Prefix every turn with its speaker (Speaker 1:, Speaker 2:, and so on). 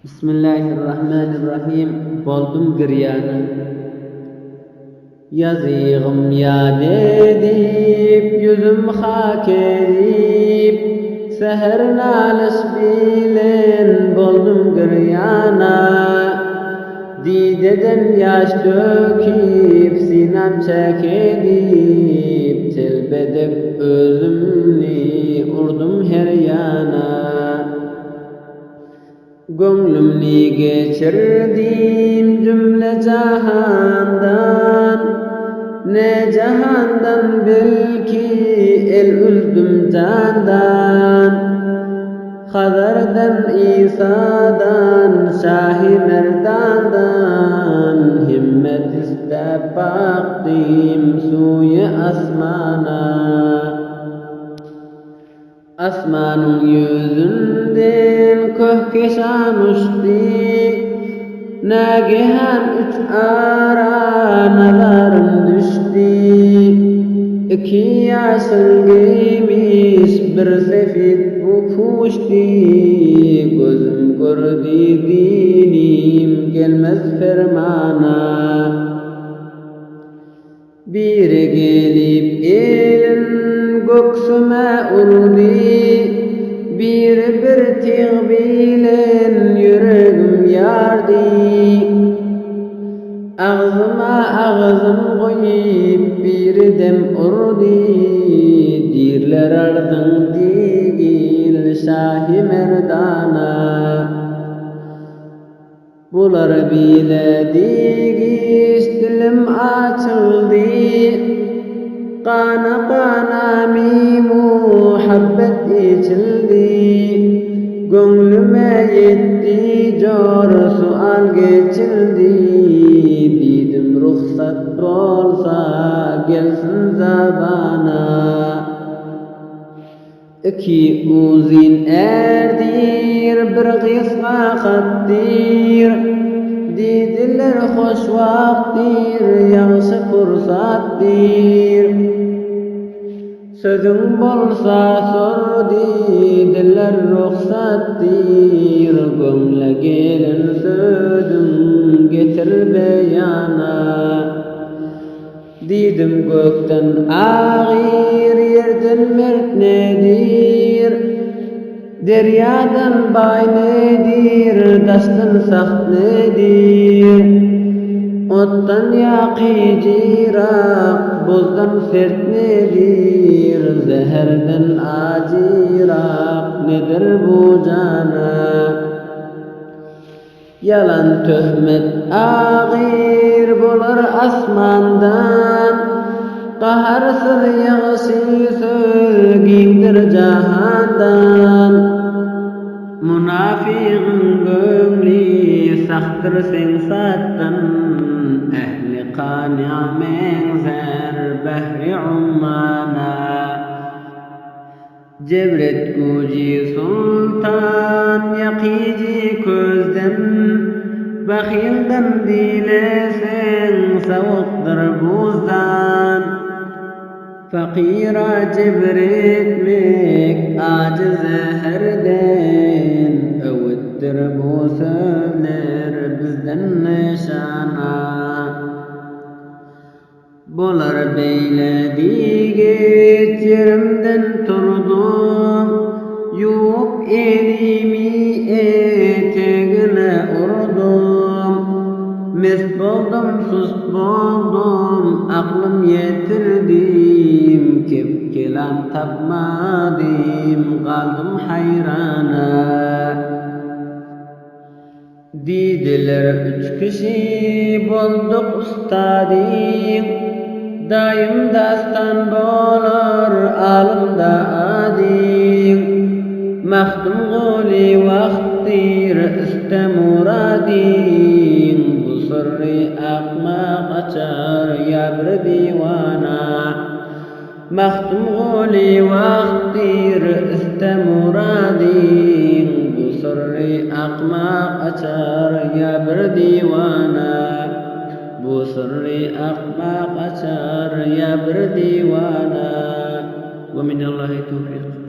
Speaker 1: Bismillahirrahmanirrahim. Boldum giryana. Yazığım yad edip, yüzüm hak edip, seher naliş bilen boldum giryana. Dideden yaş dökip, sinem çek edip, telbedip özümni urdum her yana. Gönlümni geçirdim cümle cahandan, ne cahandan bil ki el üzdüm candan. Hazardan İsa'dan, Şah-ı Merdan'dan, himmet istep baktım suyu asmana. Asmanın yüzünden köhkeşan uçtu, nagihan üç ara nazarım düştü. İki yaşıl giymiş bir sefit bukuştu, gözüm gördü dinim gelmez fermana. Biri gelip elin göksüme urdu, bir tığ bilen yüreğim yardı. Ağzıma ağzım koyup bir dem urdu, dirler ardın digil Şah-ı Merdana. Bular biledik dilim açıldı, kana kana mi muhabbet içildi. Gönlüme yetti jor sual geçildi, dedim ruhsat bolsa gelsin zabana. İki uzun erdir bir kısma kattir, dediler hoş vaktir yaxşı fursattir. Sözün bolsa sor dediler ruhsattir, gönle gelin sözün getir beyana. Dedim gökten ağır yerden mert nedir, deryadan bay nedir, taştan sakt nedir. Ottan yakıcı rak, bozdan sert nedir, zeherden acı rak nedir bu cana. Yalan töhmet ağır bolar asmandan, qaharsız yağışı sölgindir cahandan. Munafiqin gönlü sahtır sen sattan, ehli qani'a menzer behri ummana. Cebret guci sultan yakıcı közden, bakilden dilesen savuktur buzdan. Fakira cebretmek aciz herden, öğüttür bu sözler bizden nişana. Bolar beyledi geç yerimden turdum, yuvup elimi eteğine urdum. Mest boldum, sust boldum, aklım yetirdim, kepkelam tapmadım, kaldım hayrana. Dediler üç kişi bolduk ustadim, daim dastan bolar alımda adim. Mahdum guli vaktir iste muradin, bu sırrı akma açar ya bir divana. Mahdum guli vaktir iste muradin, bu sırrı akma açar ya bir divana. Bu sırrı akma açar ya bir divana. Ve minallahi tevfik.